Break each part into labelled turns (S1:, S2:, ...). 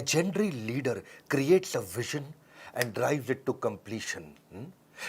S1: legendary leader creates a vision and drives it to completion.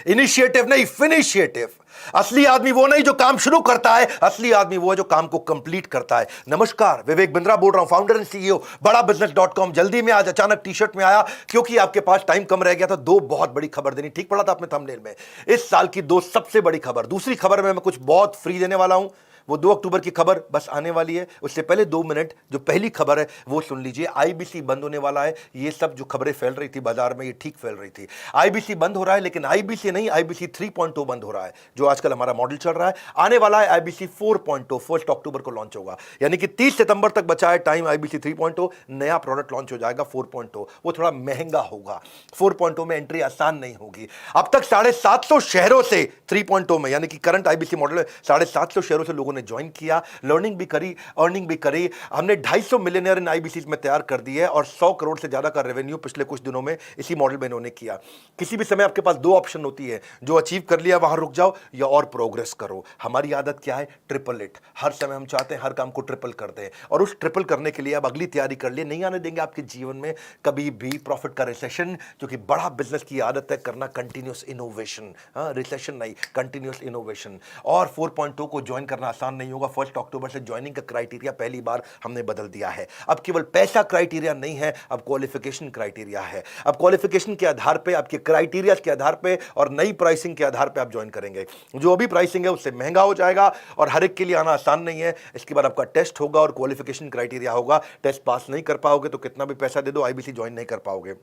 S1: Initiative नहीं, फिनिशिएटिव. असली आदमी वो नहीं जो काम शुरू करता है, असली आदमी वो है जो काम को कंप्लीट करता है. नमस्कार, विवेक बिंद्रा बोल रहा हूं, फाउंडर एंड सीईओ बड़ा बिजनेस.com. जल्दी में आज अचानक टी शर्ट में आया क्योंकि आपके पास टाइम कम रह गया था. दो बहुत बड़ी खबर देनी. ठीक पड़ा था आपने थंबनेल में. इस साल की दो सबसे बड़ी खबर. दूसरी खबर में मैं कुछ बहुत फ्री देने वाला हूं. वो 2 अक्टूबर की खबर बस आने वाली है. उससे पहले 2 मिनट जो पहली खबर है वो सुन लीजिए. आईबीसी बंद होने वाला है. ये सब जो खबरें फैल रही थी बाजार में, ये ठीक फैल रही थी. आईबीसी बंद हो रहा है, लेकिन आईबीसी नहीं, आईबीसी 3.0 बंद हो रहा है, जो आजकल हमारा मॉडल चल रहा है. आने वाला है आईबीसी 4.0. 1 अक्टूबर को लॉन्च होगा, यानी कि 30 सितंबर तक बचा है टाइम. आईबीसी 3.0 नया प्रोडक्ट लॉन्च हो जाएगा. 4.0 वो थोड़ा महंगा होगा. 4.0 में एंट्री आसान नहीं होगी. अब तक 750 शहरों से 3.0 में, यानी कि करंट आईबीसी मॉडल में 750 शहरों से लोगों ने ज्वाइन किया. लर्निंग भी करी, अर्निंग भी करी. हमने 250 मिलियनियर इन आईबीसी में तैयार कर दिए और 100 करोड़ से ज्यादा का रेवेन्यू पिछले कुछ दिनों में इसी मॉडल में इन्होंने किया. किसी भी समय आपके पास 2 ऑप्शन होती है. जो अचीव कर लिया वहां रुक जाओ या और प्रोग्रेस करो. हमारी आदत क्या है? Triple it. हर समय हम चाहते हैं हर काम को ट्रिपल कर दें, और उस ट्रिपल करने के लिए अब अगली तैयारी कर लिए. नहीं आने देंगे आपके जीवन में कभी भी प्रॉफिट का रिसेशन, क्योंकि बड़ा बिजनेस की आदत है करना कंटिन्यूस इनोवेशन. रिसेशन नहीं, कंटिन्यूस इनोवेशन. और 4.0 को ज्वाइन करना आसान नहीं होगा. 1 अक्टूबर से ज्वाइनिंग का क्राइटेरिया पहली बार हमने बदल दिया है. अब केवल पैसा क्राइटेरिया नहीं है, अब क्वालिफिकेशन क्राइटेरिया है. अब क्वालिफिकेशन के आधार पे, आपके क्राइटेरिया के आधार पे और नई प्राइसिंग के आधार पे आप ज्वाइन करेंगे. जो अभी प्राइसिंग है उससे महंगा हो जाएगा और हर एक के लिए आना आसान नहीं है. इसके बाद आपका टेस्ट होगा और क्वालिफिकेशन क्राइटेरिया होगा. टेस्ट पास नहीं कर पाओगे तो कितना भी पैसा दे दो आईबीसी ज्वाइन नहीं कर पाओगे.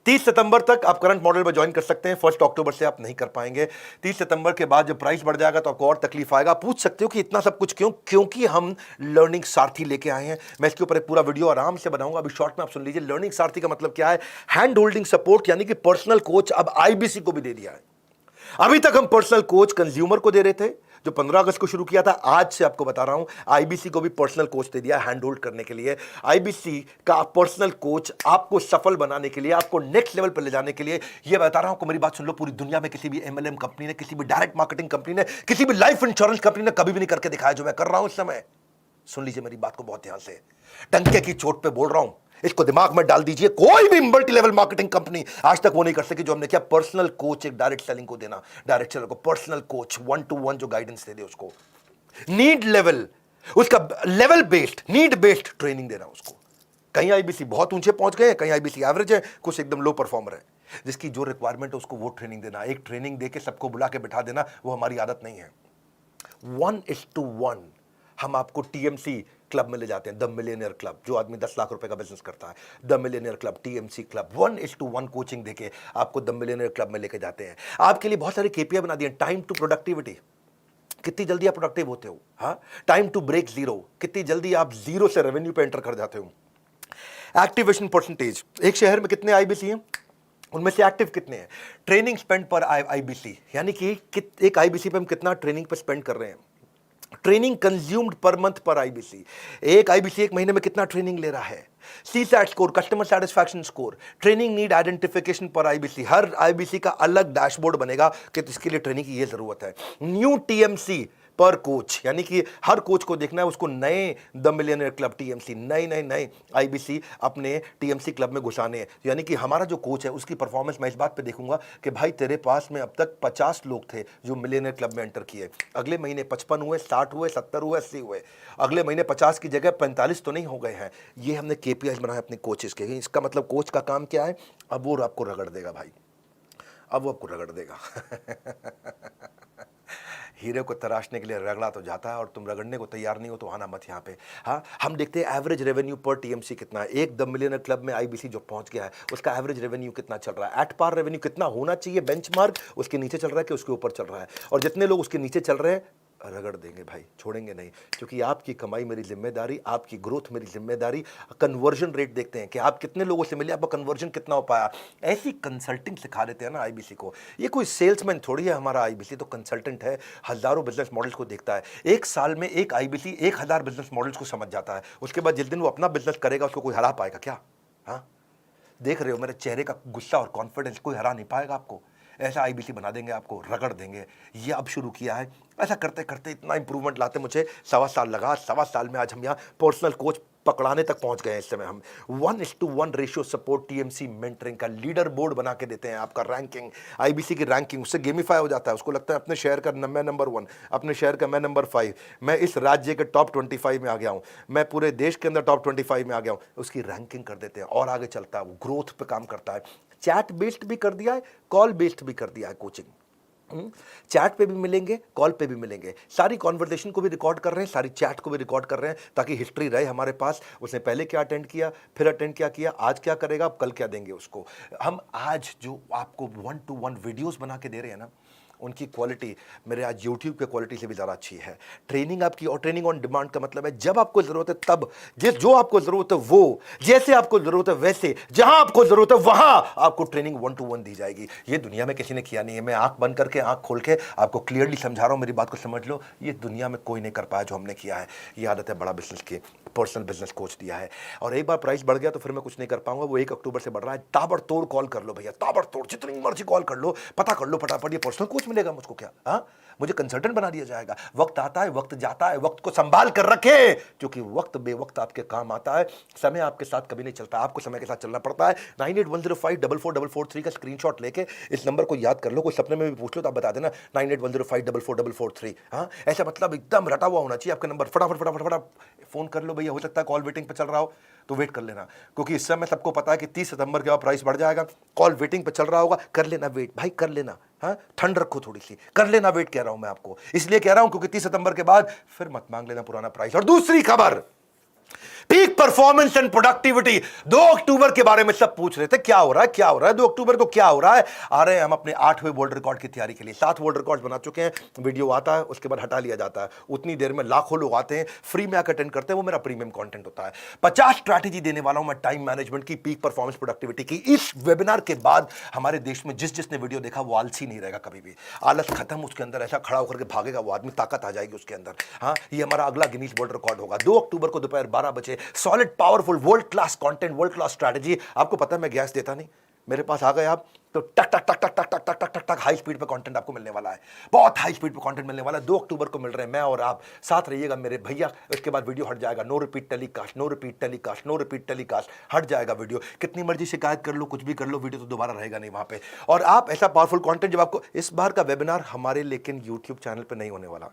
S1: 30 सितंबर तक आप करंट मॉडल में ज्वाइन कर सकते हैं. 1 अक्टूबर से आप नहीं कर पाएंगे. 30 सितंबर के बाद जब प्राइस बढ़ जाएगा तो आपको और तकलीफ आएगा. पूछ सकते हो कि इतना सब कुछ क्यों? क्योंकि हम लर्निंग सारथी लेके आए हैं. मैं इसके ऊपर एक पूरा वीडियो आराम से बनाऊंगा, अभी शॉर्ट में आप सुन लीजिए. लर्निंग सारथी का मतलब क्या है? हैंड होल्डिंग सपोर्ट, यानी कि पर्सनल कोच अब आईबीसी को भी दे दिया है. अभी तक हम पर्सनल कोच कंज्यूमर को दे रहे थे, जो 15 अगस्त को शुरू किया था. आज से आपको बता रहा हूं, आईबीसी को भी पर्सनल कोच दे दिया हैंड होल्ड करने के लिए. आईबीसी का पर्सनल कोच आपको सफल बनाने के लिए, आपको नेक्स्ट लेवल पर ले जाने के लिए. यह बता रहा हूं कि मेरी बात सुन लो, पूरी दुनिया में किसी भी एमएलएम कंपनी ने, किसी भी डायरेक्ट मार्केटिंग कंपनी ने, किसी भी लाइफ इंश्योरेंस कंपनी ने कभी भी नहीं करके दिखाया जो मैं कर रहा हूं इस समय. सुन लीजिए मेरी बात को बहुत ध्यान से. टंके की चोट पे बोल रहा हूं, इसको दिमाग में डाल दीजिए. कोई भी मल्टी लेवल मार्केटिंग कंपनी आज तक वो नहीं कर सकी जो हमने किया. पर्सनल कोच, एक डायरेक्ट सेलिंग को देना, डायरेक्ट सेलर को पर्सनल कोच 1-to-1 जो गाइडेंस दे दे उसको. नीड लेवल, उसका level based, need based training देना उसको. कहीं आईबीसी बहुत ऊंचे पहुंच गए हैं, कहीं आईबीसी एवरेज है, कुछ एकदम लो परफॉर्मर है. जिसकी जो रिक्वायरमेंट है उसको वो ट्रेनिंग देना. एक ट्रेनिंग देके सबको बुला के बिठा देना, वो हमारी आदत नहीं है. 1:1 हम आपको टीएमसी क्लब में ले जाते हैं. द मिलियनियर क्लब, जो आदमी 10 लाख रुपए का बिजनेस करता है, the millionaire club, TMC club. 1:1 coaching देके आपको द मिलियनियर क्लब में लेके जाते हैं. आपके लिए बहुत सारे केपीआई बना दिए. टाइम टू प्रोडक्टिविटी, कितनी जल्दी आप प्रोडक्टिव होते हो. हाँ, टाइम टू ब्रेक जीरो, कितनी जल्दी आप जीरो से रेवेन्यू पे एंटर कर जाते हो. एक्टिवेशन परसेंटेज, एक शहर में कितने आईबीसी हैं, उनमें से एक्टिव कितने हैं. ट्रेनिंग स्पेंड पर आईबीसी, यानी कि एक आईबीसी पे हम कितना ट्रेनिंग पे स्पेंड कर रहे हैं. ट्रेनिंग कंज्यूम्ड पर मंथ पर आईबीसी, एक आईबीसी एक महीने में कितना ट्रेनिंग ले रहा है. CSAT score, customer satisfaction score, training need identification पर आईबीसी. हर आईबीसी का अलग डैशबोर्ड बनेगा कि इसके लिए ट्रेनिंग की ये जरूरत है. न्यू टीएमसी पर कोच, यानी कि हर कोच को देखना है उसको नए द मिलियनियर क्लब टीएमसी, नए आईबीसी अपने टीएमसी क्लब में घुसाने हैं. यानी कि हमारा जो कोच है उसकी परफॉर्मेंस मैं इस बात पे देखूंगा कि भाई तेरे पास में अब तक 50 लोग थे जो मिलियनियर क्लब में एंटर किए. अगले महीने 55 हुए, 60 हुए, 70 हुए, 80 हुए. अगले महीने 50 की जगह 45 तो नहीं हो गए हैं. ये हमने केपीआई बनाए अपने कोचेस के. इसका मतलब कोच का काम क्या है? अब वो आपको रगड़ देगा भाई, अब वो आपको रगड़ देगा. हीरे को तराशने के लिए रगड़ा तो जाता है और तुम रगड़ने को तैयार नहीं हो तो आना मत यहाँ पे. हाँ, हम देखते हैं एवरेज रेवेन्यू पर टीएमसी कितना है. एक द मिलियनर क्लब में आईबीसी जो पहुंच गया है उसका एवरेज रेवेन्यू कितना चल रहा है. एट पार रेवेन्यू कितना होना चाहिए बेंचमार्क, उसके नीचे चल रहा है कि उसके ऊपर चल रहा है. और जितने लोग उसके नीचे चल रहे हैं रगड़ देंगे भाई, छोड़ेंगे नहीं. क्योंकि आपकी कमाई मेरी जिम्मेदारी, आपकी ग्रोथ मेरी जिम्मेदारी. कन्वर्जन रेट देखते हैं कि आप कितने लोगों से मिले, आपका कन्वर्जन कितना हो पाया. ऐसी कंसल्टिंग सिखा देते हैं ना आईबीसी को. ये कोई सेल्समैन थोड़ी है हमारा आईबीसी, तो कंसल्टेंट है. हजारों बिजनेस मॉडल्स को देखता है. एक साल में एक आईबीसी 1000 बिजनेस मॉडल्स को समझ जाता है. उसके बाद जिस दिन वो अपना बिजनेस करेगा उसको कोई हरा पाएगा क्या? हाँ, देख रहे हो मेरे चेहरे का गुस्सा और कॉन्फिडेंस, कोई हरा नहीं पाएगा आपको. ऐसा आईबीसी बना देंगे आपको, रगड़ देंगे. ये अब शुरू किया है. ऐसा करते करते इतना इंप्रूवमेंट लाते मुझे 1.25 साल लगा. 1.25 साल में आज हम यहाँ पर्सनल कोच पकड़ाने तक पहुंच गए हैं इस समय हम। 1:1 रेशियो सपोर्ट टीएमसी मेंटरिंग का लीडर बोर्ड बना के देते हैं, आपका रैंकिंग, आईबीसी की रैंकिंग उससे गेमिफाई हो जाता है। उसको लगता है अपने शहर का मैं नंबर 1, अपने शहर का मैं नंबर 5, मैं इस राज्य के टॉप 25 में आ गया हूं, मैं पूरे देश के अंदर टॉप 25 में आ गया हूं, उसकी रैंकिंग कर देते हैं और आगे चलता है, वो ग्रोथ पे काम करता है। चैट बेस्ड भी कर दिया है, कॉल बेस्ड भी कर दिया है कोचिंग। चैट पे भी मिलेंगे, कॉल पे भी मिलेंगे, सारी कॉन्वर्सेशन को भी रिकॉर्ड कर रहे हैं, सारी चैट को भी रिकॉर्ड कर रहे हैं, ताकि हिस्ट्री रहे हमारे पास। उसने पहले क्या अटेंड किया, फिर अटेंड क्या किया, आज क्या करेगा, अब कल क्या देंगे उसको। हम आज जो आपको 1-to-1 वीडियोस बना के दे रहे हैं ना, उनकी क्वालिटी मेरे आज YouTube के क्वालिटी से भी ज़्यादा अच्छी है। ट्रेनिंग आपकी, और ट्रेनिंग ऑन डिमांड का मतलब है जब आपको ज़रूरत है तब, जो आपको ज़रूरत है वो, जैसे आपको ज़रूरत है वैसे, जहां आपको ज़रूरत है वहां आपको ट्रेनिंग 1-to-1 दी जाएगी। ये दुनिया में किसी ने किया नहीं है। मैं आंख बंद करके, आंख खोल के आपको क्लियरली समझा रहा हूं, मेरी बात को समझ लो। ये दुनिया में कोई नहीं कर पाया जो हमने किया है। ये आदत है बड़ा बिजनेस की, पर्सनल बिजनेस कोच दिया है। और एक बार प्राइस बढ़ गया तो फिर मैं कुछ नहीं कर पाऊंगा। वो 1 अक्टूबर से बढ़ रहा है। ताबड़तोड़ कॉल कर लो भैया, ताबड़तोड़, जितनी मर्जी कॉल कर लो, पता कर लो फटाफट। ये पर्सनल कोच मिलेगा मुझको क्या? हाँ, मुझे कंसल्टेंट बना दिया जाएगा। वक्त आता है, वक्त जाता है, वक्त को संभाल कर रखे, क्योंकि वक्त बेवक्त आपके काम आता है। समय आपके साथ कभी नहीं चलता, आपको समय के साथ चलना पड़ता है। 9810544443 का स्क्रीनशॉट लेके इस नंबर को याद कर लो। कोई सपने में भी पूछ लो तो आप बता देना 9810544443। हाँ, ऐसा मतलब एकदम रटा हुआ होना चाहिए आपका नंबर। फटाफट फटाफट फटाफट फोन कर लो भैया। हो सकता है कॉल वेटिंग पे चल रहा हो तो वेट कर लेना, क्योंकि इस समय सबको पता है कि 30 सितंबर के बाद प्राइस बढ़ जाएगा। कॉल वेटिंग पे चल रहा होगा, कर लेना वेट भाई, कर लेना। हाँ, ठंड रखो थोड़ी सी, कर लेना वेट। कह रहा हूं मैं आपको, इसलिए कह रहा हूं क्योंकि 30 सितंबर के बाद फिर मत मांग लेना पुराना प्राइस। और दूसरी खबर, पीक परफॉर्मेंस एंड प्रोडक्टिविटी। 2 अक्टूबर के बारे में सब पूछ रहे थे, क्या हो रहा है, क्या हो रहा है 2 अक्टूबर को, क्या हो रहा है। आ रहे हैं हम अपने 8वें वर्ल्ड रिकॉर्ड की तैयारी के लिए। 7 वर्ल्ड रिकॉर्ड बना चुके हैं। वीडियो आता है, उसके बाद हटा लिया जाता है। उतनी देर में लाखों लोग आते हैं, फ्री में आकर अटेंड करते हैं। वो मेरा प्रीमियम कंटेंट होता है। 50 स्ट्रैटेजी देने वाला हूं मैं टाइम मैनेजमेंट की, पीक परफॉर्मेंस प्रोडक्टिविटी की। इस वेबिनार के बाद हमारे देश में जिसने वीडियो देखा वो आलसी नहीं रहेगा कभी भी। आलस खत्म, उसके अंदर ऐसा खड़ा होकर के भागेगा वो आदमी, ताकत आ जाएगी उसके अंदर। हाँ, ये हमारा अगला गिनीज वर्ल्ड रिकॉर्ड होगा 2 अक्टूबर को दोपहर 12 बजे। Solid powerful world class content, world class strategy. आपको पता है मैं गैस देता नहीं, मेरे पास आ गए आप तो टक टक टक टक टक टक टक टक टक टक हाई स्पीड पे कंटेंट आपको मिलने वाला है। बहुत हाई स्पीड पे कंटेंट मिलने वाला है। 2 अक्टूबर को मिल रहे हैं मैं और आप, साथ रहिएगा मेरे भैया। इसके बाद वीडियो हट जाएगा। No repeat telecast, no repeat telecast, no repeat telecast, हट जाएगा वीडियो। कितनी मर्जी शिकायत कर लो, कुछ भी कर लो, वीडियो तो दोबारा रहेगा नहीं वहां पे। और आप ऐसा पावरफुल कंटेंट जब आपको, इस बार का वेबिनार हमारे लेकिन यूट्यूब चैनल पर नहीं होने वाला।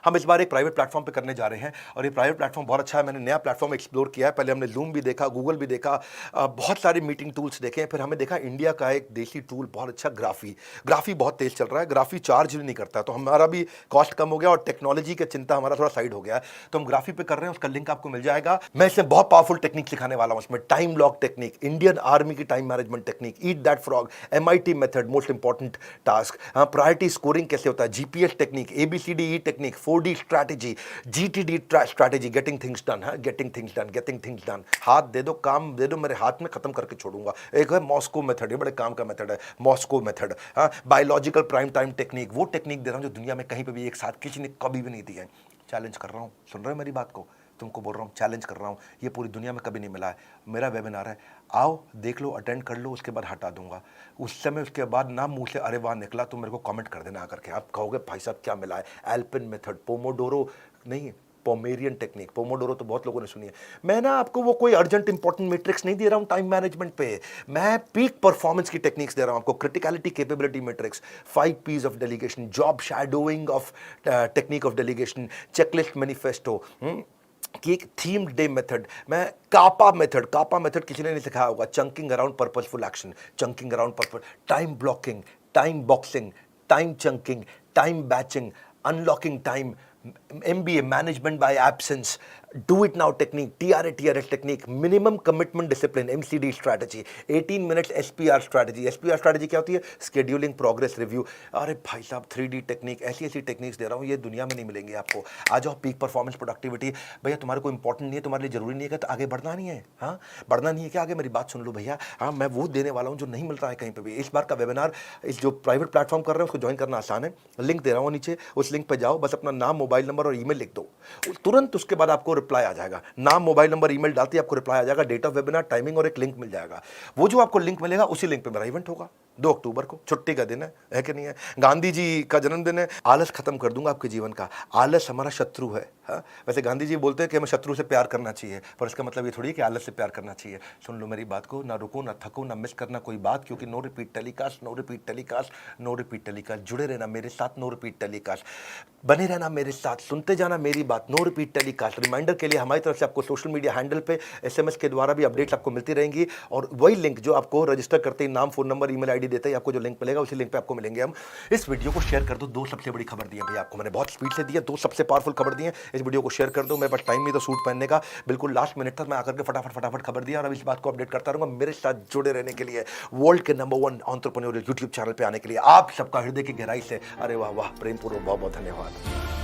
S1: हम इस बार एक प्राइवेट प्लेटफॉर्म पे करने जा रहे हैं और ये प्राइवेट प्लेटफॉर्म बहुत अच्छा है। मैंने नया प्लेटफॉर्म एक्सप्लोर किया है। पहले हमने जूम भी देखा, गूगल भी देखा, बहुत सारे मीटिंग टूल्स देखे। फिर हमें देखा इंडिया का एक देसी टूल बहुत अच्छा, ग्राफी बहुत तेज चल रहा है। ग्राफी चार्ज भी नहीं करता, तो हमारा भी कॉस्ट कम हो गया और टेक्नोलॉजी की चिंता हमारा थोड़ा साइड हो गया है। तो हम ग्राफी पे कर रहे हैं, उसका लिंक आपको मिल जाएगा। मैं इसमें बहुत पावरफुल टेक्निक सिखाने वाला हूँ। इसमें time lock technique, Indian army की time management technique, eat that frog, MIT method, most important task, priority scoring कैसे होता है, GPS technique, ABCDE technique, 4D strategy, GTD strategy, getting things done है, getting things done, getting things done. हाथ दे दो, काम दे दो, मेरे हाथ में खत्म करके छोड़ूंगा। एक है मॉस्को मेथड, ये बड़े काम का मेथड है, मॉस्को मेथड। हाँ, बायोलॉजिकल प्राइम टाइम टेक्निक, वो टेक्निक दे रहा हूं जो दुनिया में कहीं पे भी एक साथ किसी ने कभी भी नहीं दी है। चैलेंज कर रहा हूं, सुन रहे हो मेरी बात को? तुमको बोल रहा हूँ, चैलेंज कर रहा हूँ, ये पूरी दुनिया में कभी नहीं मिला है। मेरा वेबिनार है, आओ देख लो, अटेंड कर लो, उसके बाद हटा दूंगा। उस समय उसके बाद ना मुंह से अरे वाह निकला तो मेरे को कमेंट कर देना आकर के। आप कहोगे भाई साहब क्या मिला है? एल्पिन मेथड, पोमोडोरो नहीं, पोमेरियन टेक्निक। पोमोडोरो तो बहुत लोगों ने सुनी है। मैं ना आपको वो कोई अर्जेंट इंपॉर्टेंट मैट्रिक्स नहीं दे रहा हूं टाइम मैनेजमेंट पे, मैं पीक परफॉर्मेंस की टेक्निक्स दे रहा हूं आपको। Criticality capability matrix, 5 P's of delegation, job shadowing of technique of delegation, checklist manifesto कि एक थीम डे मेथड, मैं कापा मेथड किसी ने नहीं सिखाया होगा। Chunking around purposeful action, chunking around purpose, time blocking, time boxing, time chunking, time batching, unlocking time, MBA management by absence, do it now technique, TRS technique, minimum commitment discipline, MCD strategy, 18 minutes SPR strategy. SPR strategy क्या होती है? Scheduling progress review. अरे भाई साहब 3D technique, ऐसी techniques दे रहा हूँ, ये दुनिया में नहीं मिलेंगे आपको। आ जाओ, पीक परफॉर्मेंस प्रोडक्टिविटी। भैया तुम्हारे को इंपॉर्टेंट नहीं है, तुम्हारे लिए जरूरी नहीं है, तो आगे बढ़ना नहीं है। हाँ, बढ़ना नहीं है क्या आगे? मेरी बात सुन लो भैया। हाँ, मैं वो देने वाला हूँ जो नहीं मिलता है कहीं पर भी। इस बार का वेबिनार, इस जो प्राइवेट प्लेटफॉर्म कर रहे हैं उसको ज्वाइन करना आसान है। लिंक दे रहा हूँ नीचे, उस लिंक पर जाओ, बस अपना नाम, मोबाइल नंबर और ईमेल लिख दो, तुरंत उसके बाद आपको रिप्लाई आ जाएगा। नाम, मोबाइल नंबर, ईमेल डालते ही आपको रिप्लाई आ जाएगा, डेट ऑफ वेबिनार, टाइमिंग और एक लिंक मिल जाएगा। वो जो आपको लिंक मिलेगा उसी लिंक पे मेरा इवेंट होगा। 2 अक्टूबर को छुट्टी का दिन है कि नहीं है? गांधी जी का जन्मदिन है। आलस खत्म कर दूंगा आपके जीवन का। आलस हमारा शत्रु है। हाँ, वैसे गांधी जी बोलते हैं कि हमें शत्रु से प्यार करना चाहिए, पर इसका मतलब ये थोड़ी है कि आलस से प्यार करना चाहिए। सुन लो मेरी बात को, ना रुको, ना थको, ना मिस करना कोई बात, क्योंकि no repeat telecast, no repeat telecast, no repeat telecast. जुड़े रहना मेरे साथ, नो रिपीट टेलीकास्ट। बने रहना मेरे साथ, सुनते जाना मेरी बात, नो रिपीट टेलीकास्ट। रिमाइंडर के लिए हमारी तरफ से आपको सोशल मीडिया हैंडल पे SMS के द्वारा भी अपडेट्स आपको मिलती रहेंगी, और वही लिंक जो आपको रजिस्टर करते ही नाम, फोन नंबर, ईमेल आईडी देते ही आपको जो लिंक मिलेगा, उसी लिंक पे आपको मिलेंगे हम। इस वीडियो को शेयर कर दो। 2 सबसे बड़ी खबर दी है भैया आपको मैंने, बहुत स्पीड से दी है। 2 सबसे पावरफुल खबर दी है, इस वीडियो को शेयर कर दो। मेरे पास टाइम नहीं तो सूट पहनने का, बिल्कुल लास्ट मिनट तक मैं आकर के फटाफट खबर दिया, और अब इस बात को अपडेट करता रहूंगा। मेरे साथ जुड़े रहने के लिए, वर्ल्ड के नंबर 1 एंटरप्रेन्योरियल यूट्यूब चैनल पे आने के लिए आप सबका हृदय की गहराई से अरे वाह वाह प्रेम पूर्वक बहुत बहुत धन्यवाद।